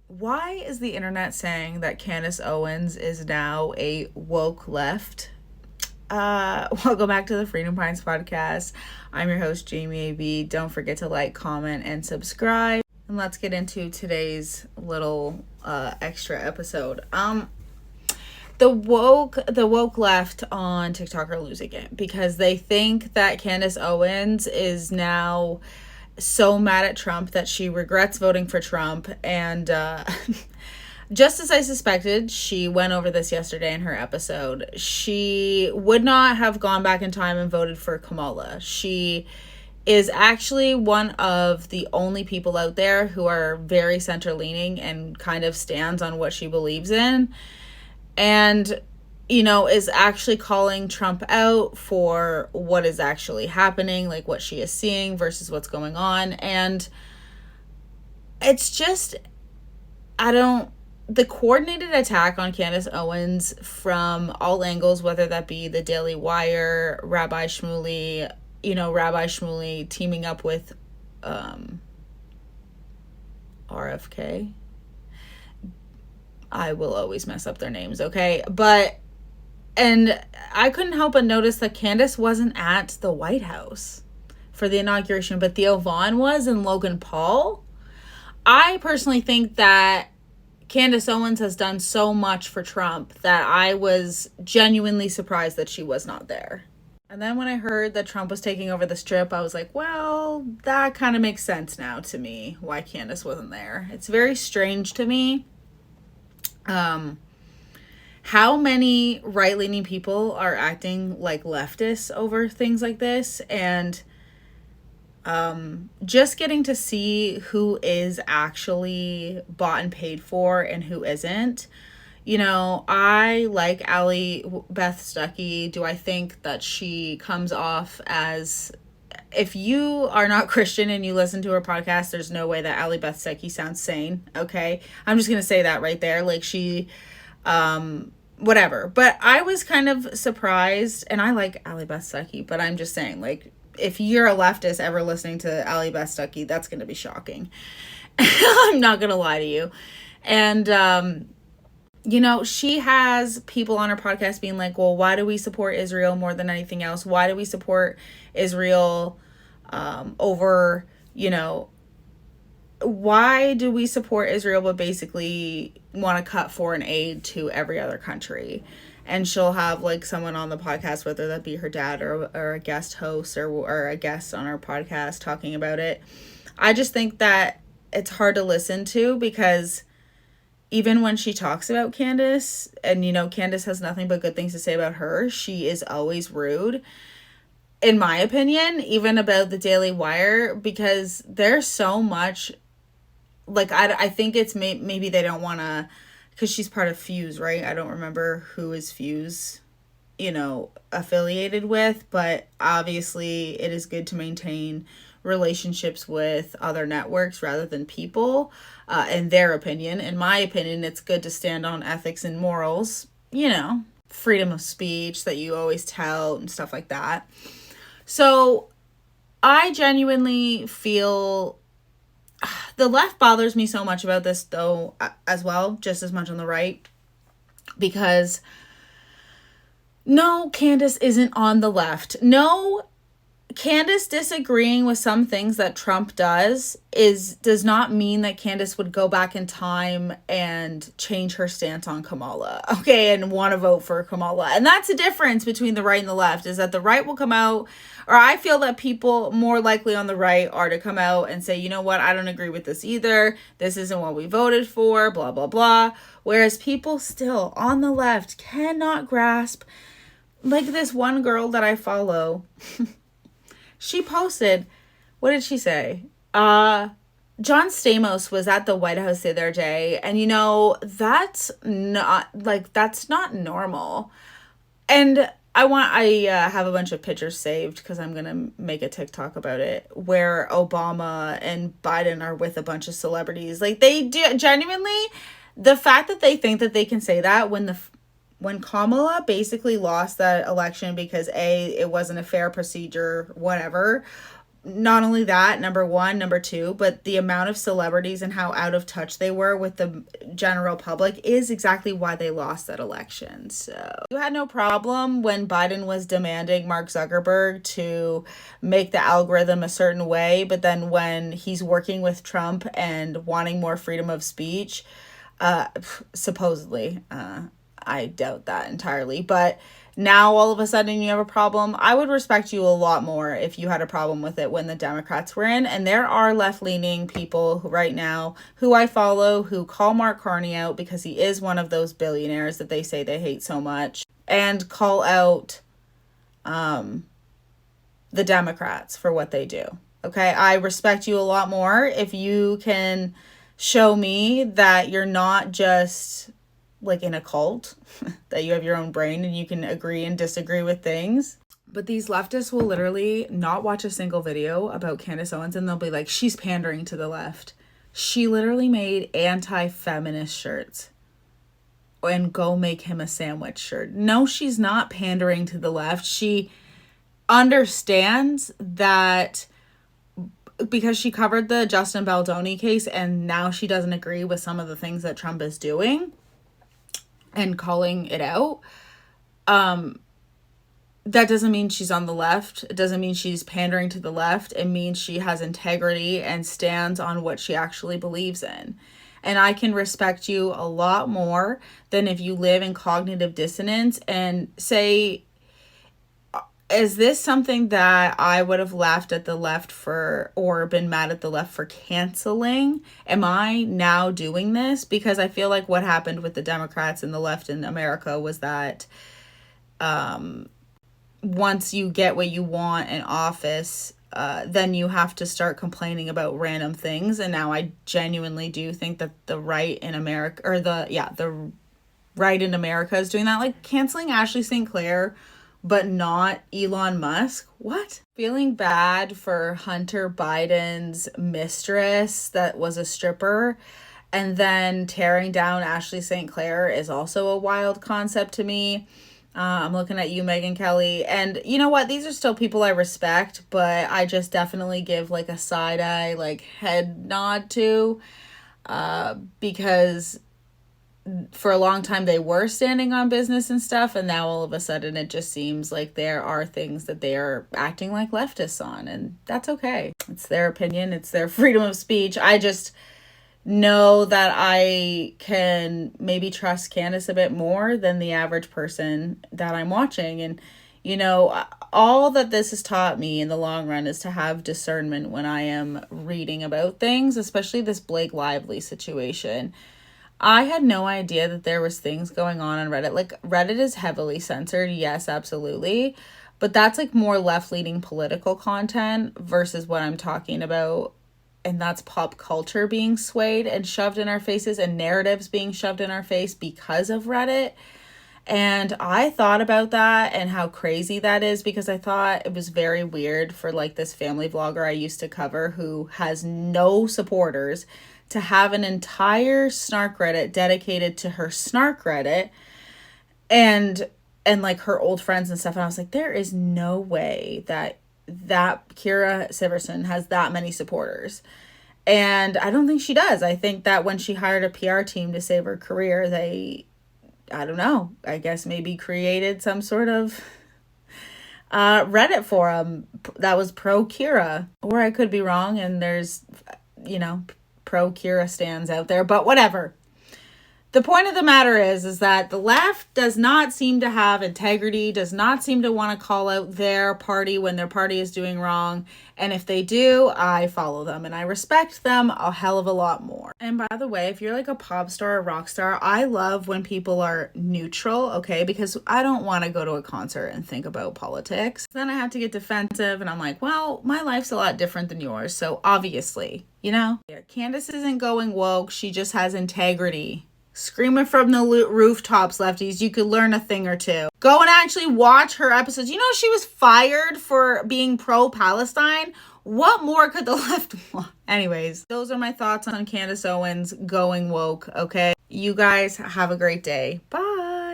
Why is the internet saying that Candace Owens is now a woke left? Welcome back to the Freedom Pines podcast. I'm your host, Jamie A.B. Don't forget to like, comment, and subscribe. And let's get into today's little extra episode. The woke left on TikTok are losing it because they think that Candace Owens is now so mad at Trump that she regrets voting for Trump. And just as I suspected, she went over this yesterday in her episode. She would not have gone back in time and voted for Kamala. She is actually one of the only people out there who are very center-leaning and kind of stands on what she believes in. And, you know, is actually calling Trump out for what is actually happening, like what she is seeing versus what's going on. And it's just, the coordinated attack on Candace Owens from all angles, whether that be the Daily Wire, Rabbi Shmuley teaming up with RFK. I will always mess up their names, okay? And I couldn't help but notice that Candace wasn't at the White House for the inauguration, but Theo Vaughn was and Logan Paul. I personally think that Candace Owens has done so much for Trump that I was genuinely surprised that she was not there. And then when I heard that Trump was taking over the Strip, I was like, well, that kind of makes sense now to me, why Candace wasn't there. It's very strange to me. How many right-leaning people are acting like leftists over things like this, and just getting to see who is actually bought and paid for and who isn't. You know, I like Allie Beth Stuckey. Do I think that she comes off as, if you are not Christian and you listen to her podcast, there's no way that Allie Beth Stuckey sounds sane, okay? I'm just going to say that right there. Like, she, whatever. But I was kind of surprised, and I like Allie Beth Stuckey, but I'm just saying, like, if you're a leftist ever listening to Allie Beth Stuckey, that's going to be shocking. I'm not going to lie to you. And, you know, she has people on her podcast being like, well, why do we support Israel more than anything else? Why do we support Israel over, you know, why do we support Israel but basically want to cut foreign aid to every other country? And she'll have like someone on the podcast, whether that be her dad or a guest host or a guest on our podcast talking about it. I just think that it's hard to listen to because even when she talks about Candace, and, you know, Candace has nothing but good things to say about her, she is always rude, in my opinion, even about the Daily Wire, because there's so much, like, I think it's maybe they don't want to, because she's part of Fuse, right? I don't remember who is Fuse, you know, affiliated with, but obviously it is good to maintain relationships with other networks rather than people, in their opinion. In my opinion, it's good to stand on ethics and morals, you know, freedom of speech that you always tell and stuff like that. So I genuinely feel the left bothers me so much about this, though, as well, just as much on the right, because no, Candace isn't on the left. No, Candace disagreeing with some things that Trump does does not mean that Candace would go back in time and change her stance on Kamala, okay, and want to vote for Kamala. And that's the difference between the right and the left, is that the right will come out, or I feel that people more likely on the right are to come out and say, you know what, I don't agree with this either. This isn't what we voted for, blah, blah, blah. Whereas people still on the left cannot grasp, like this one girl that I follow, she posted, what did she say? John Stamos was at the White House the other day, and, you know, that's not normal. And I have a bunch of pictures saved because I'm going to make a TikTok about it, where Obama and Biden are with a bunch of celebrities. Like, they do genuinely, the fact that they think that they can say that when Kamala basically lost that election because it wasn't a fair procedure, whatever, not only that, number one, number two, but the amount of celebrities and how out of touch they were with the general public is exactly why they lost that election. So you had no problem when Biden was demanding Mark Zuckerberg to make the algorithm a certain way, but then when he's working with Trump and wanting more freedom of speech, supposedly, I doubt that entirely, but now all of a sudden you have a problem. I would respect you a lot more if you had a problem with it when the Democrats were in. And there are left-leaning people right now who I follow who call Mark Carney out because he is one of those billionaires that they say they hate so much, and call out the Democrats for what they do. Okay, I respect you a lot more if you can show me that you're not just like in a cult, that you have your own brain and you can agree and disagree with things. But these leftists will literally not watch a single video about Candace Owens and they'll be like, she's pandering to the left. She literally made anti-feminist shirts and go make him a sandwich shirt. No, she's not pandering to the left. She understands that because she covered the Justin Baldoni case and now she doesn't agree with some of the things that Trump is doing and calling it out, that doesn't mean she's on the left. It doesn't mean she's pandering to the left. It means she has integrity and stands on what she actually believes in. And I can respect you a lot more than if you live in cognitive dissonance and say, is this something that I would have laughed at the left for or been mad at the left for canceling? Am I now doing this? Because I feel like what happened with the Democrats and the left in America was that once you get what you want in office, then you have to start complaining about random things. And now I genuinely do think that the right in America, or the right in America is doing that. Like canceling Ashley St. Clair, but not Elon Musk. What? Feeling bad for Hunter Biden's mistress that was a stripper and then tearing down Ashley St. Clair is also a wild concept to me. I'm looking at you, Megyn Kelly. And you know what? These are still people I respect, but I just definitely give like a side eye, like head nod to, because for a long time they were standing on business and stuff, and now all of a sudden it just seems like there are things that they are acting like leftists on, and that's okay. It's their opinion, it's their freedom of speech. I just know that I can maybe trust Candace a bit more than the average person that I'm watching. And you know, all that this has taught me in the long run is to have discernment when I am reading about things, especially this Blake Lively situation. I had no idea that there was things going on Reddit. Like, Reddit is heavily censored. Yes, absolutely. But that's like more left-leaning political content versus what I'm talking about. And that's pop culture being swayed and shoved in our faces and narratives being shoved in our face because of Reddit. And I thought about that and how crazy that is because I thought it was very weird for like this family vlogger I used to cover who has no supporters to have an entire snark Reddit dedicated to her snark Reddit and like her old friends and stuff. And I was like, there is no way that Kira Siverson has that many supporters. And I don't think she does. I think that when she hired a PR team to save her career, they, I don't know, I guess maybe created some sort of Reddit forum that was pro Kira. Or I could be wrong and there's, you know, pro Kira stands out there, but whatever. The point of the matter is that the left does not seem to have integrity, does not seem to want to call out their party when their party is doing wrong. And if they do, I follow them and I respect them a hell of a lot more. And by the way, if you're like a pop star or rock star, I love when people are neutral, okay? Because I don't want to go to a concert and think about politics. Then I have to get defensive and I'm like, well, my life's a lot different than yours. So obviously, you know, Candace isn't going woke. She just has integrity. Screaming from the rooftops, lefties. You could learn a thing or two. Go and actually watch her episodes. You know, she was fired for being pro-Palestine. What more could the left want? Anyways, those are my thoughts on Candace Owens going woke, okay? You guys have a great day. Bye.